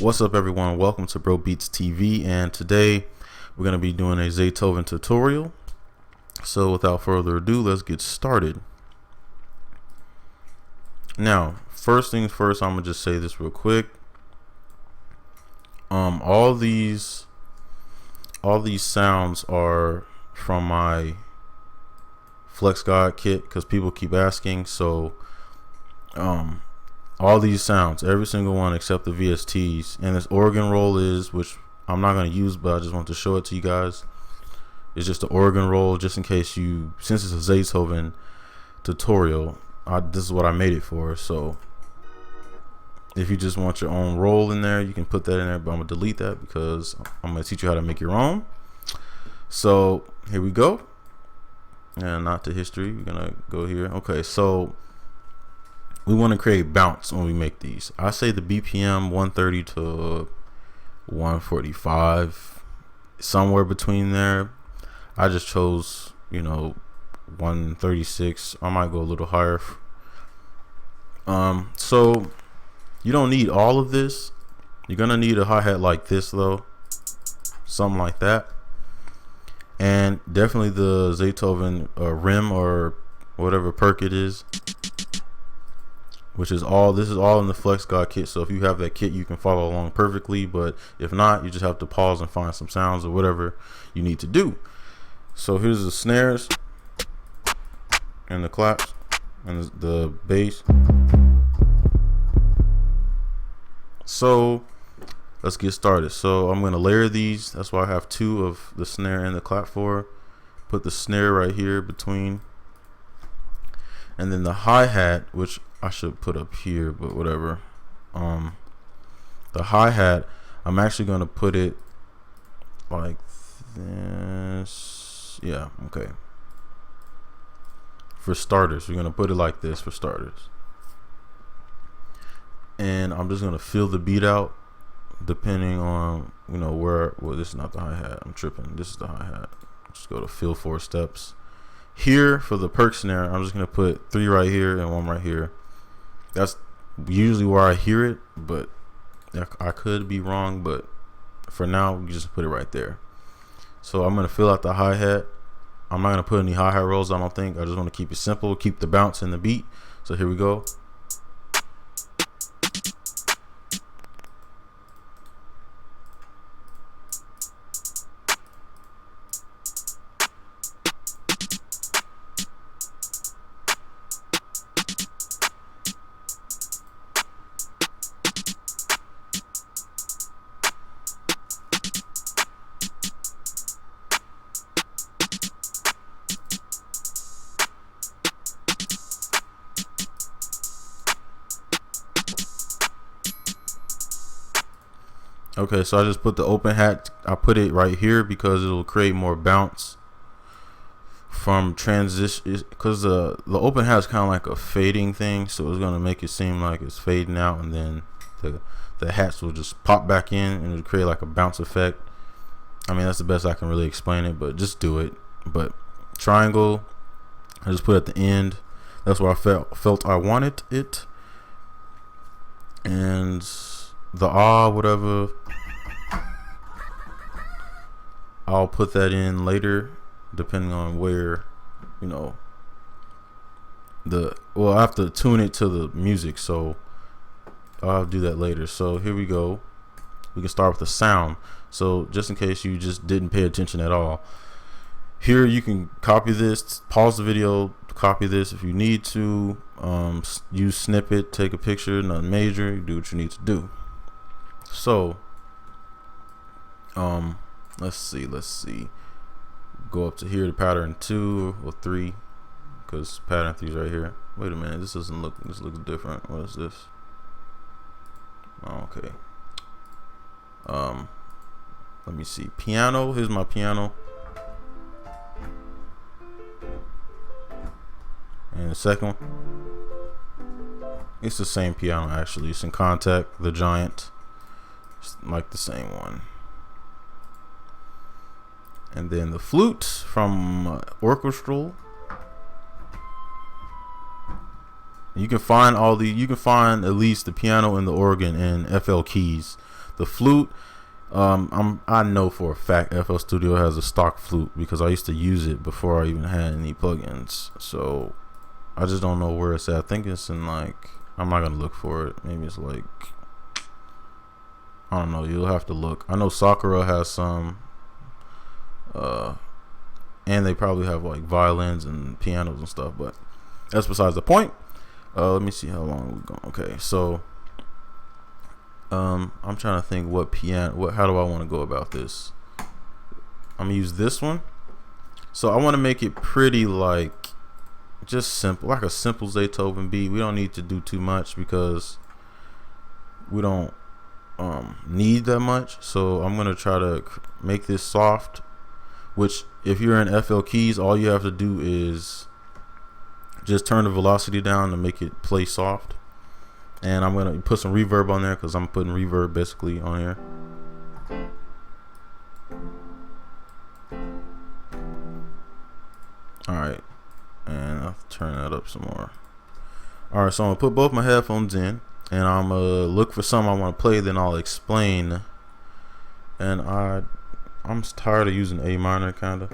What's up, everyone? Welcome to Bro Beats TV, and today we're going to be doing a Zaytoven tutorial. So without further ado, let's get started. Now, first things first, I'm gonna just say this real quick. All these sounds are from my Flex God kit because people keep asking. So all these sounds, every single one except the VSTs, and this organ roll is, which I'm not going to use, but I just want to show it to you guys. It's just the organ roll, just in case since it's a Zaytoven tutorial, this is what I made it for. So if you just want your own roll in there, you can put that in there, but I'm going to delete that because I'm going to teach you how to make your own. So here we go. And not to history, we're going to go here. Okay, so we want to create bounce when we make these. I say the BPM 130 to 145, somewhere between there. I just chose, 136. I might go a little higher. So you don't need all of this. You're gonna need a hi-hat like this though, something like that, and definitely the Zaytoven rim or whatever perk it is, which is all, this is all in the Flex God kit. So if you have that kit, you can follow along perfectly, but if not, you just have to pause and find some sounds or whatever you need to do. So here's the snares and the claps and the bass. So let's get started. So I'm going to layer these. That's why I have two of the snare and the clap for. Put the snare right here between, and then the hi-hat, which I should put up here, but whatever. The hi-hat, I'm actually going to put it like this. Yeah, okay. For starters, we're going to put it like this for starters. And I'm just going to fill the beat out depending on, where, well, this is not the hi-hat. I'm tripping. This is the hi-hat. Just go to fill 4 steps. Here for the perk snare, I'm just going to put 3 right here and 1 right here. That's usually where I hear it, but I could be wrong, but for now, you just put it right there. So I'm going to fill out the hi-hat. I'm not going to put any hi-hat rolls, I don't think. I just want to keep it simple, keep the bounce in the beat. So here we go. Okay, so I just put the open hat. I put it right here because it'll create more bounce from transition. Because the open hat is kind of like a fading thing, so it's gonna make it seem like it's fading out, and then the hats will just pop back in, and it'll create like a bounce effect. I mean, that's the best I can really explain it, but just do it. But triangle, I just put at the end. That's where I felt I wanted it, and the whatever, I'll put that in later depending on where, I have to tune it to the music, so I'll do that later. So here we go. We can start with the sound. So just in case you just didn't pay attention at all, here you can copy this, pause the video, copy this if you need to, use snippet, take a picture, nothing major, you do what you need to do. So let's see, go up to here to pattern 2 or 3, because pattern 3 is right here. Wait a minute, this looks different. What is this? Oh, okay. Let me see, piano. Here's my piano, and the second one, it's the same piano actually. It's in Contact, the Giant. It's like the same one. And then the flute from Orchestral. You can find at least the piano and the organ in FL keys. The flute, I know for a fact FL Studio has a stock flute because I used to use it before I even had any plugins. So I just don't know where it's at. I think it's in like, I'm not gonna look for it. Maybe it's like, I don't know. You'll have to look. I know Sakura has some, and they probably have like violins and pianos and stuff. But that's besides the point. Let me see how long we're going. Okay, so I'm trying to think how do I want to go about this. I'm gonna use this one. So I want to make it pretty, like just simple, like a simple Zaytoven beat. We don't need to do too much because we don't need that much. So I'm gonna try to make this soft, which if you're in FL keys, all you have to do is just turn the velocity down to make it play soft. And I'm gonna put some reverb on there because I'm putting reverb basically on here. Alright, and I'll turn that up some more. Alright, so I'm gonna put both my headphones in and I'm gonna look for something I want to play, then I'll explain. And I'm tired of using A minor kinda.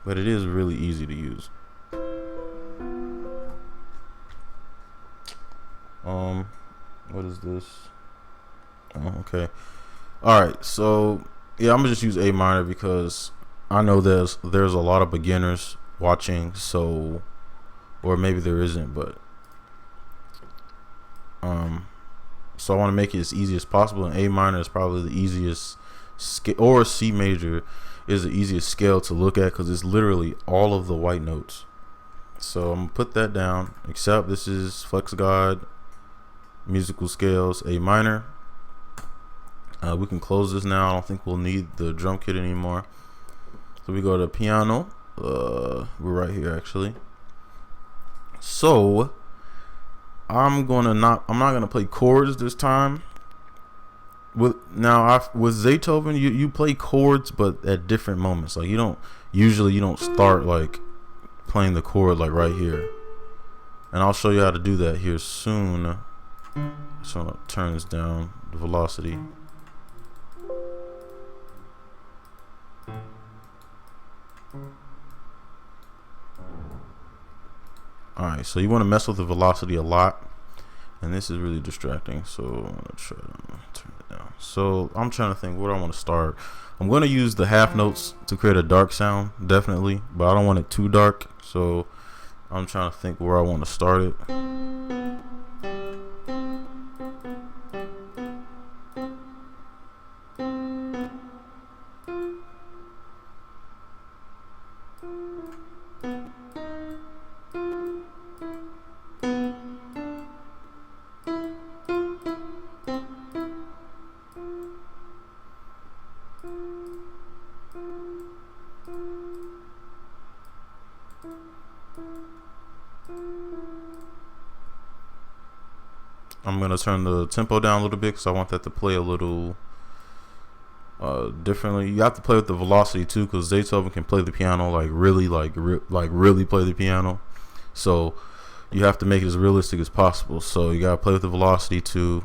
But it is really easy to use. What is this? Oh, okay. Alright, so yeah, I'm gonna just use A minor because I know there's a lot of beginners watching, so, or maybe there isn't, but so I want to make it as easy as possible, and A minor is probably the easiest scale, or C major is the easiest scale to look at because it's literally all of the white notes. So I'm gonna put that down, except this is Flex God musical scales A minor. We can close this now. I don't think we'll need the drum kit anymore. So we go to piano. We're right here actually. So I'm not gonna play chords this time. With Zaytoven, you play chords, but at different moments. Like you don't start like playing the chord like right here. And I'll show you how to do that here soon. So I'm gonna turn this down, the velocity. Alright, so you want to mess with the velocity a lot, and this is really distracting, so I'm gonna try to turn it down. So I'm trying to think where I want to start. I'm going to use the half notes to create a dark sound, definitely, but I don't want it too dark, so I'm trying to think where I want to start it. I'm gonna turn the tempo down a little bit because I want that to play a little differently. You have to play with the velocity too, because Zaytoven can play the piano like really play the piano. So you have to make it as realistic as possible. So you gotta play with the velocity too.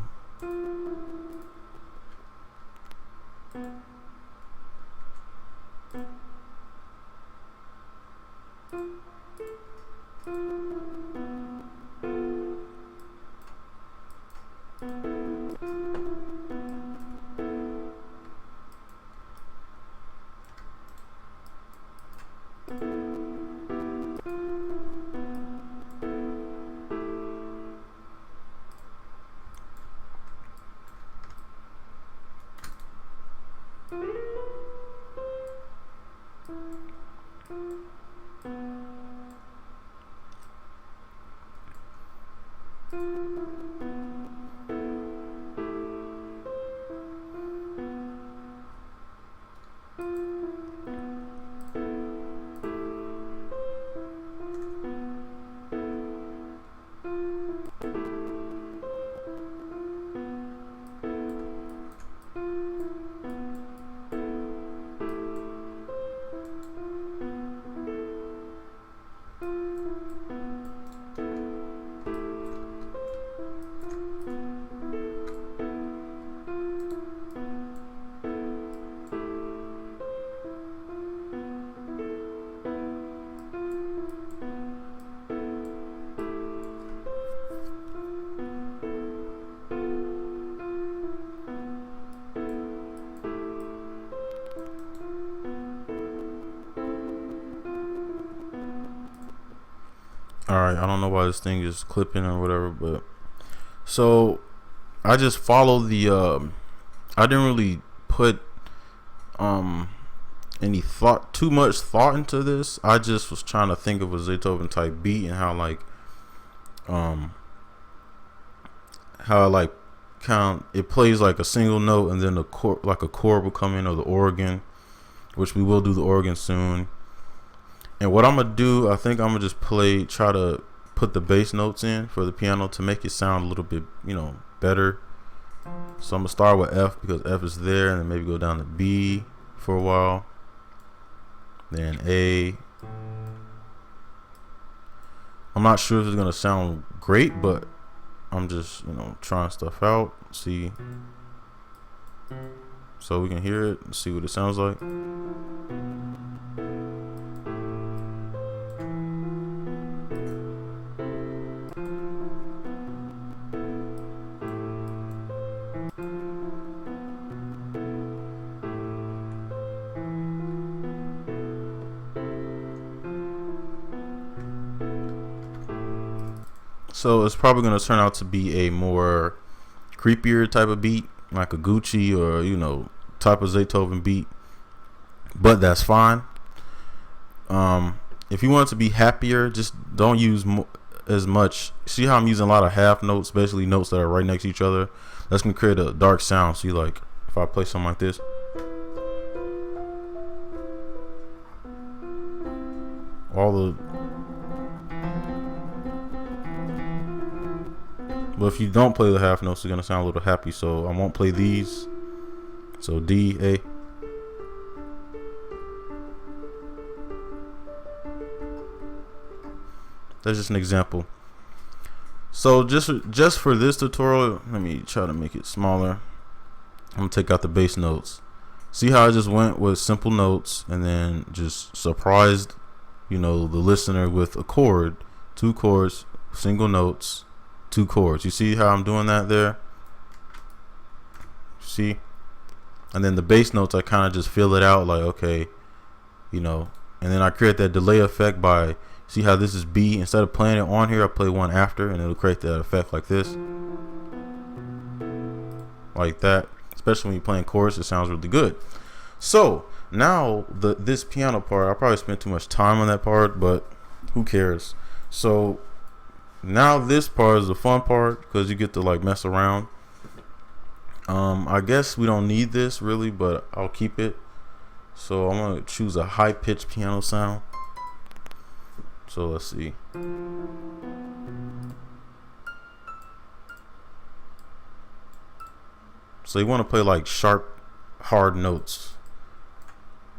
All right, I don't know why this thing is clipping or whatever, but so I just followed the. I didn't really put um any too much thought into this. I just was trying to think of a Zaytoven type beat and um how like count it plays like a single note and then a chord, like a chord will come in, or the organ, which we will do the organ soon. And what I'm gonna do, I think I'm gonna just try to put the bass notes in for the piano to make it sound a little bit, better. So I'm gonna start with F because F is there, and then maybe go down to B for a while, then A. I'm not sure if it's gonna sound great, but I'm just trying stuff out, see, so we can hear it and see what it sounds like. So it's probably going to turn out to be a more creepier type of beat, like a Gucci or type of Zaytoven beat, but that's fine. If you want it to be happier, just don't use as much. See how I'm using a lot of half notes, basically notes that are right next to each other. That's going to create a dark sound. See, like if I play something like this, all the but if you don't play the half notes, it's gonna sound a little happy. So I won't play these. So D, A. That's just an example. So just for this tutorial, let me try to make it smaller. I'm gonna take out the bass notes. See how I just went with simple notes and then just surprised, the listener with a chord, 2 chords, single notes, 2 chords. You see how I'm doing that there? See? And then the bass notes, I kind of just fill it out like, okay, and then I create that delay effect by, see how this is B? Instead of playing it on here, I play one after, and it'll create that effect like this. Like that. Especially when you're playing chorus, it sounds really good. So, now this piano part, I probably spent too much time on that part, but who cares? So, now this part is the fun part because you get to like mess around. I guess we don't need this really, but I'll keep it. So I'm gonna choose a high pitched piano sound. So let's see. So you want to play like sharp, hard notes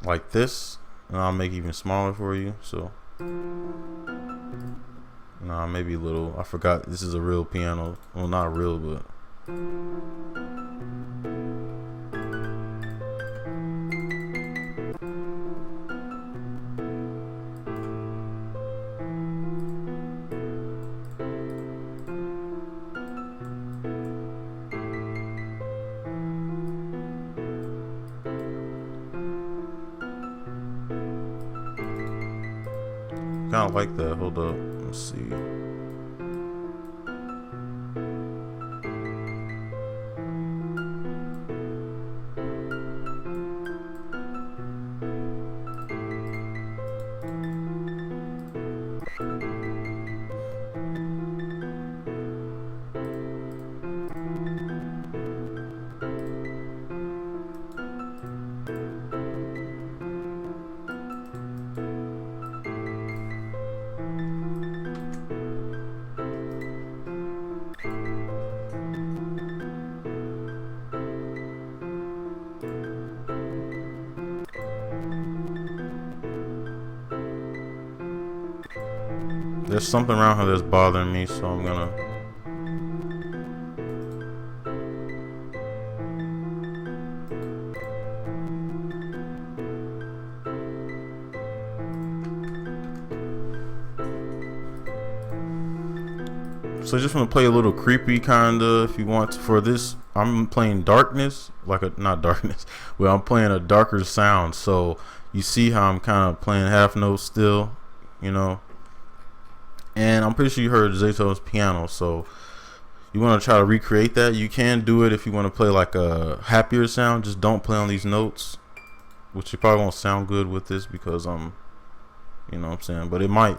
like this, and I'll make it even smaller for you. So nah, maybe a little. I forgot this is a real piano. Well, not real, but kind of like that. Hold up. Let's see. There's something around here that's bothering me, so I'm gonna. So just want to play a little creepy kinda. If you want to, for this, I'm playing darkness, not darkness. Well, I'm playing a darker sound. So you see how I'm kind of playing half notes still, And I'm pretty sure you heard Zaytoven's piano, so you want to try to recreate that. You can do it if you want to play like a happier sound. Just don't play on these notes, which you probably won't sound good with this because you know what I'm saying, but it might.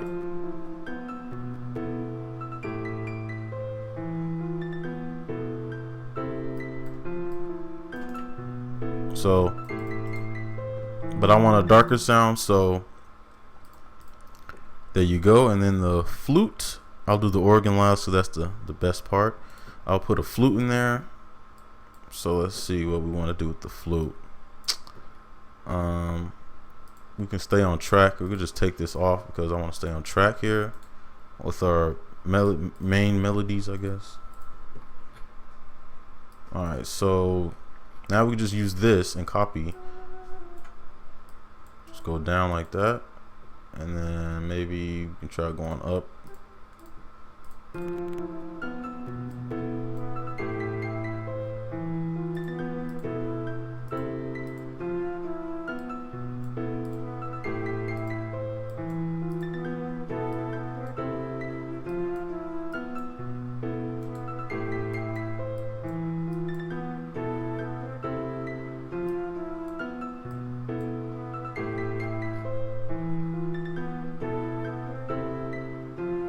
So, but I want a darker sound, so there you go. And then the flute, I'll do the organ last, so that's the best part. I'll put a flute in there. So let's see what we want to do with the flute. We can stay on track. We could just take this off because I want to stay on track here with our main melodies, I guess. Alright, so now we can just use this and copy. Just go down like that. And then maybe we can try going up.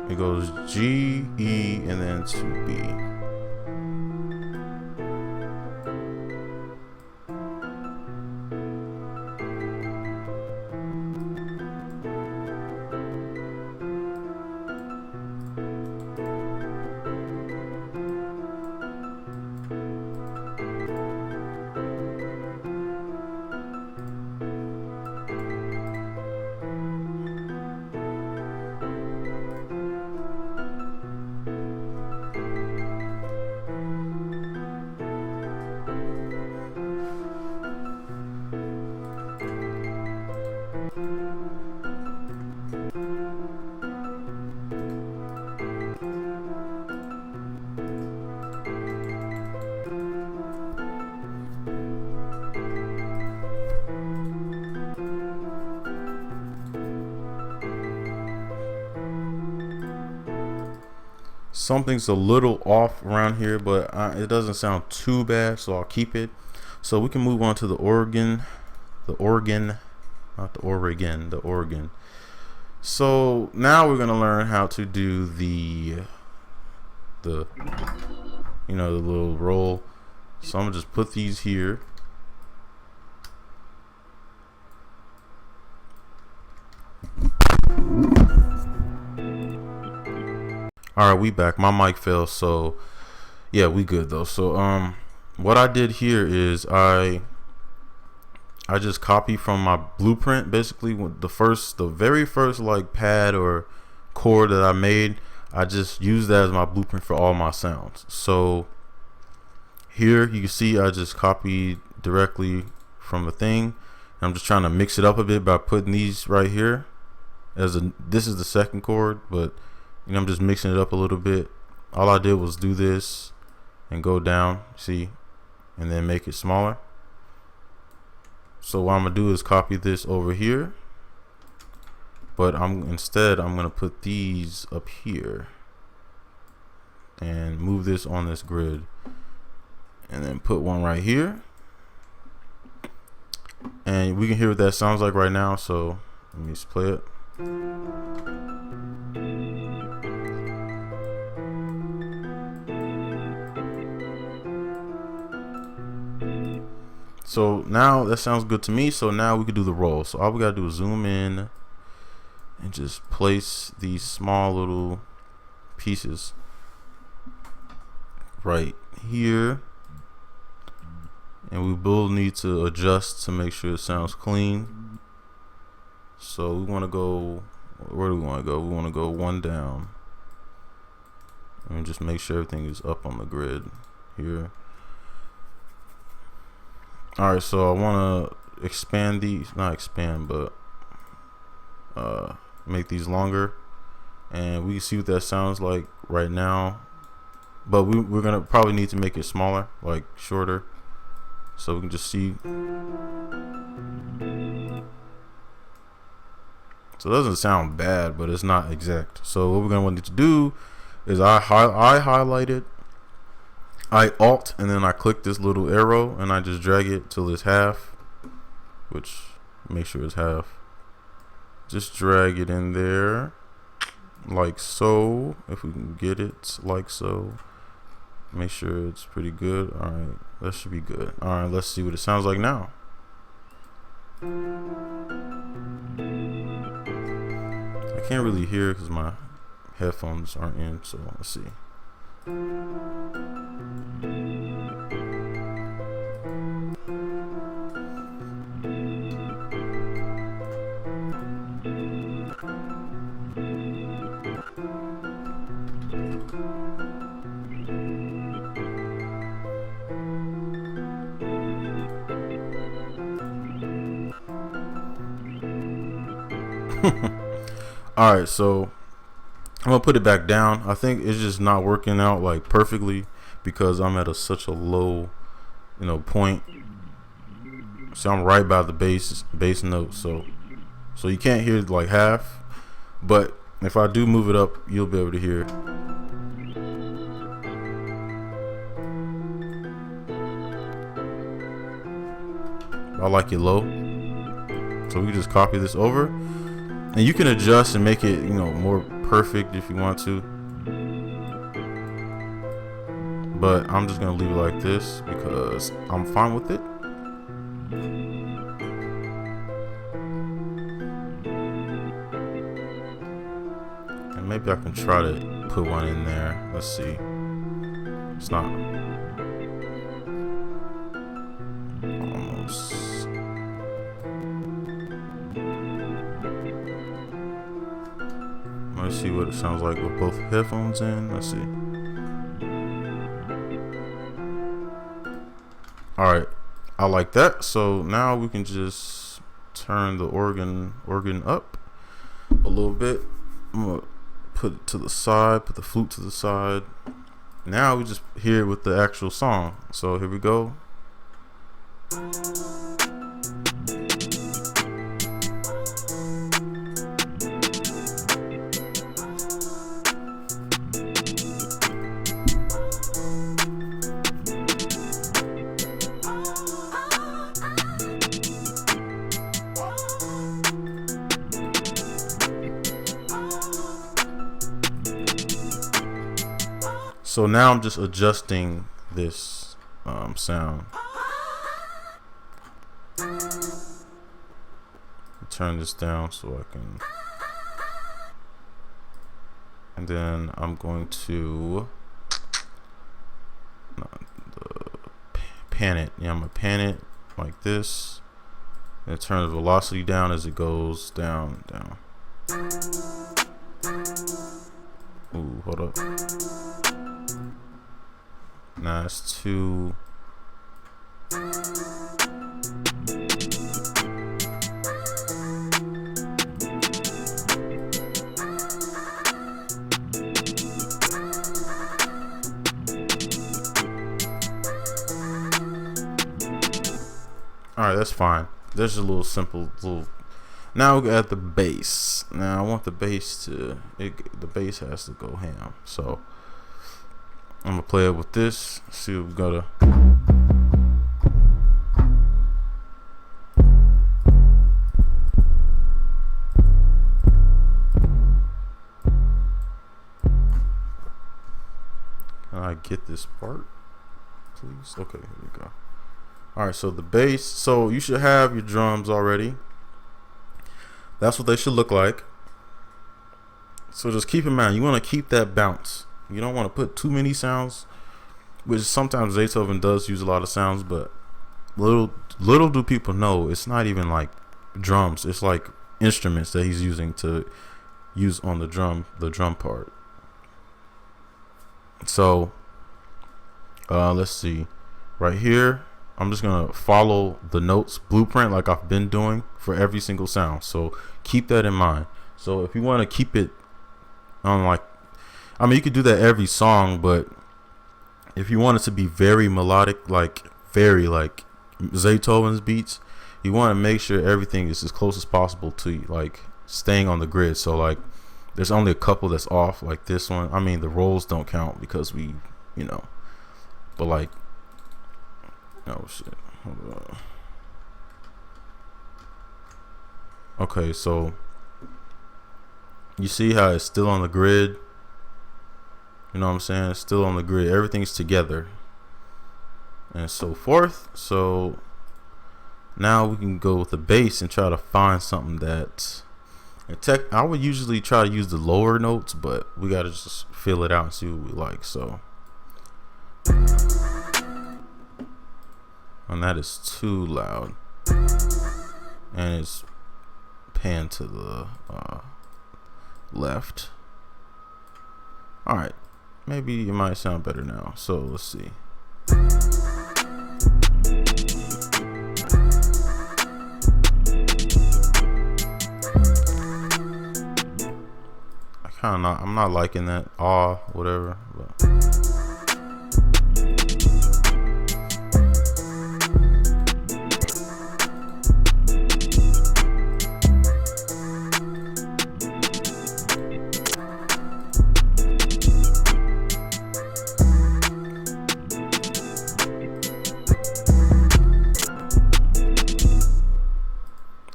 It goes G, E, and then to B. Something's a little off around here, but it doesn't sound too bad, so I'll keep it. So we can move on to the organ. The organ. So now we're gonna learn how to do the you know, the little roll. So I'm gonna just put these here. All right, we back. My mic fell, so yeah, we good though. So what I did here is I just copied from my blueprint, basically the very first like pad or chord that I made. I just used that as my blueprint for all my sounds. So here you can see I just copied directly from the thing. I'm just trying to mix it up a bit by putting these right here this is the second chord, but you know, I'm just mixing it up a little bit. All I did was do this and go down, see, and then make it smaller. So what I'm gonna do is copy this over here, but instead I'm gonna put these up here and move this on this grid, and then put one right here, and we can hear what that sounds like right now. So let me just play it. So now that sounds good to me. So now we could do the roll. So all we gotta do is zoom in and just place these small little pieces right here, and we will need to adjust to make sure it sounds clean. So we want to go, where do we want to go? We want to go one down and just make sure everything is up on the grid here. Alright, so I want to expand these, not expand, but make these longer, and we can see what that sounds like right now. But we're gonna probably need to make it smaller, like shorter, so we can just see. So it doesn't sound bad, but it's not exact. So what we're gonna want to do is I highlight it, I alt, and then I click this little arrow and I just drag it till it's half, which make sure it's half. Just drag it in there like so. If we can get it like so, make sure it's pretty good. All right, that should be good. All right, let's see what it sounds like now. I can't really hear because my headphones aren't in, so let's see. All right, so I'm gonna put it back down. I think it's just not working out like perfectly because I'm at such a low, point. So I'm right by the bass note, so you can't hear like half. But if I do move it up, you'll be able to hear. I like it low, so we can just copy this over. And you can adjust and make it, more perfect if you want to. But I'm just gonna leave it like this because I'm fine with it. And maybe I can try to put one in there. Let's see. It's not almost. Let's see what it sounds like with both headphones in. Let's see. Alright, I like that. So now we can just turn the organ up a little bit. I'm gonna put it to the side, put the flute to the side. Now we just hear it with the actual song. So here we go. So now I'm just adjusting this sound. Turn this down so I can, and then I'm going to pan it. Yeah, I'm gonna pan it like this, and turn the velocity down as it goes down. Ooh, hold up. Nah, it's too. Alright, that's fine. There's a little simple little. Now we got the bass. Now I want the bass to. The bass has to go ham. So I'm gonna play it with this. See what we gotta. Can I get this part, please? Okay, here we go. All right, so the bass. So you should have your drums already. That's what they should look like. So just keep in mind, you want to keep that bounce. You don't want to put too many sounds, which sometimes Zaytoven does use a lot of sounds, but little do people know it's not even like drums. It's like instruments that he's using to use on the drum part. So let's see. Right here, I'm just gonna follow the notes blueprint like I've been doing for every single sound. So keep that in mind. So if you want to keep it on you could do that every song, but if you want it to be very melodic, like Zaytoven's beats, you want to make sure everything is as close as possible to like staying on the grid. So like there's only a couple that's off, like this one. I mean, the rolls don't count because we, you know, but like, oh shit, hold on. Okay, so you see how it's still on the grid? You know what I'm saying? It's still on the grid. Everything's together and so forth. So now we can go with the bass and try to find something that I would usually try to use the lower notes, but we gotta just feel it out and see what we like. So, and that is too loud, and it's panned to the left. All right, maybe it might sound better now. So let's see. I'm not liking that whatever, but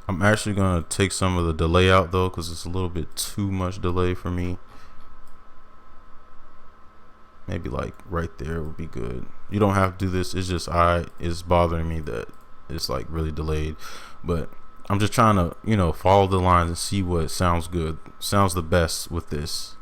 I'm actually gonna take some of the delay out though, because it's a little bit too much delay for me. Maybe like right there would be good. You don't have to do this. It's just it's bothering me that it's like really delayed. But I'm just trying to, you know, follow the lines and see what sounds good, sounds the best with this.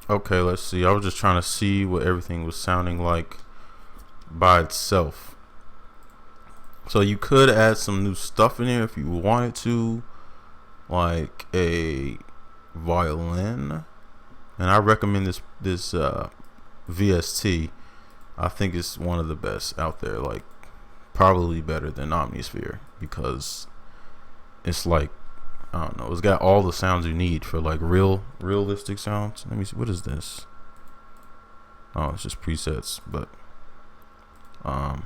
Okay, let's see. I was just trying to see what everything was sounding like by itself. So you could add some new stuff in there if you wanted to, like a violin. And I recommend this VST. I think it's one of the best out there, like probably better than Omnisphere, because it's like, I don't know, it's got all the sounds you need for like realistic sounds. Let me see, what is this? Oh, it's just presets, but I'll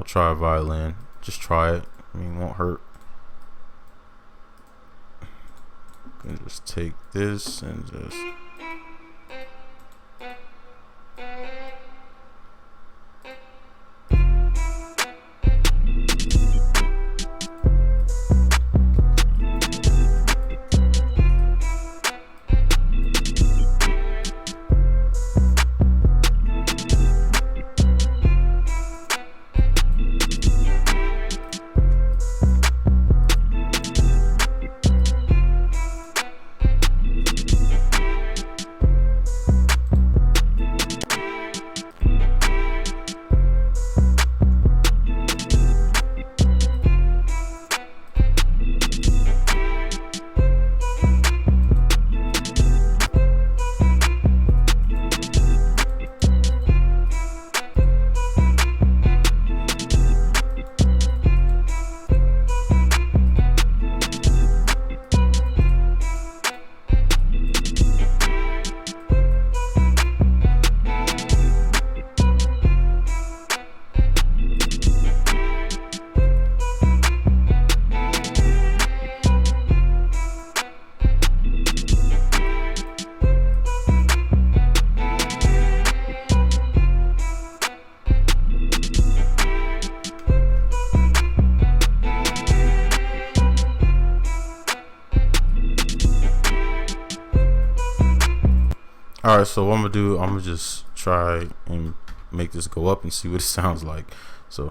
try a violin. Just try it. I mean, it won't hurt. Can just take this and just All right, so what I'm gonna do, I'm gonna just try and make this go up and see what it sounds like. So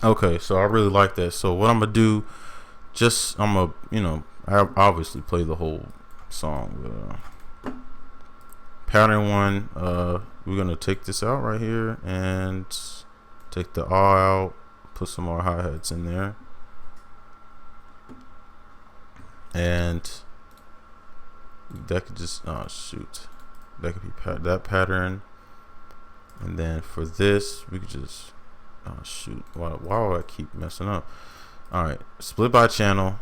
okay, so I really like that. So what I'm gonna do, I'm gonna, I obviously play the whole song. Pattern 1, we're gonna take this out right here and take the ah out, put some more hi-hats in there, and that could just that could be that pattern. And then for this, we could just why do I keep messing up? All right, split by channel.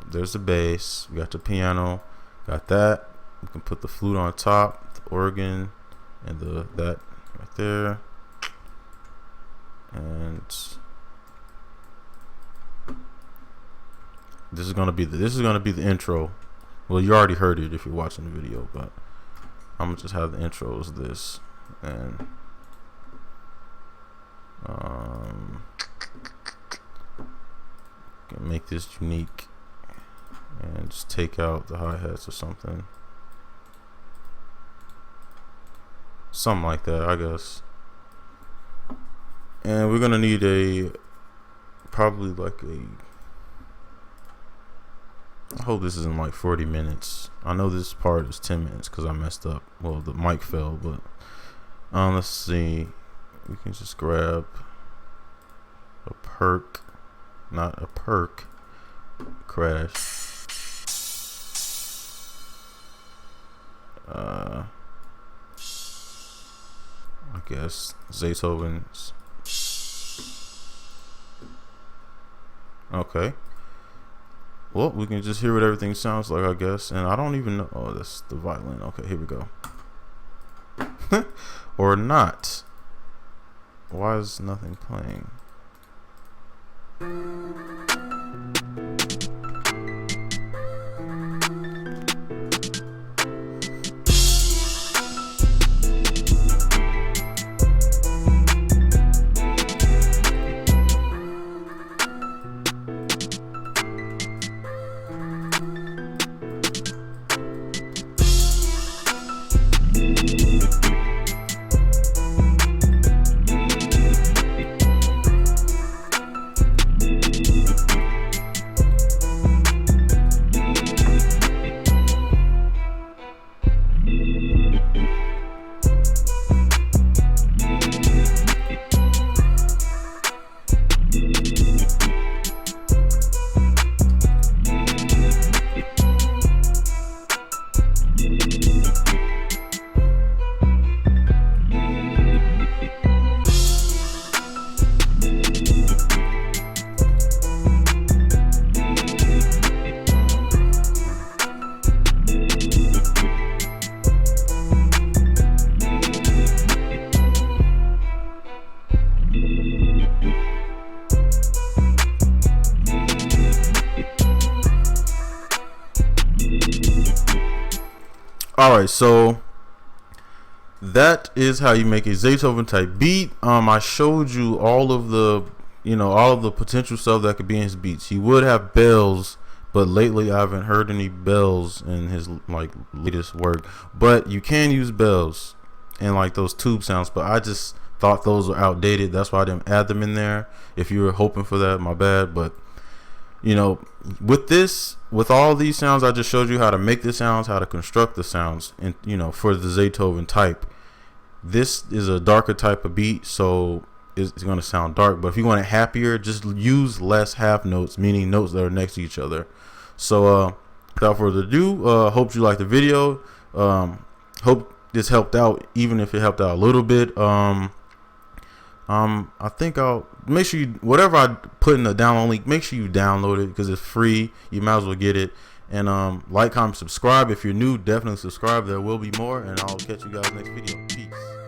There's the bass, we got the piano, got that. We can put the flute on top, the organ, and that right there. And this is gonna be the intro. Well, you already heard it if you're watching the video, but I'm gonna just have the intro as this, and can make this unique and just take out the hi-hats or something like that, I guess. And we're gonna need probably like I hope this isn't like 40 minutes. I know this part is 10 minutes because I messed up. Well, the mic fell, but let's see. We can just grab a perk crash. I guess Zaytoven's. Okay. Well, we can just hear what everything sounds like, I guess. And I don't even know. Oh, that's the violin. Okay, here we go. Or not. Why is nothing playing? Alright, so that is how you make a Zaytoven type beat. I showed you all of the potential stuff that could be in his beats. He would have bells, but lately I haven't heard any bells in his latest work. But you can use bells and like those tube sounds, but I just thought those were outdated. That's why I didn't add them in there. If you were hoping for that, my bad. But with all these sounds, I just showed you how to make the sounds, how to construct the sounds, and for the Zaytoven type. This is a darker type of beat, so it's going to sound dark. But if you want it happier, just use less half notes, meaning notes that are next to each other. So without further ado, hope you liked the video. Hope this helped out, even if it helped out a little bit. I think I'll make sure whatever I put in the download link, make sure you download it because it's free. You might as well get it. And like, comment, subscribe. If you're new, definitely subscribe. There will be more, and I'll catch you guys next video. Peace.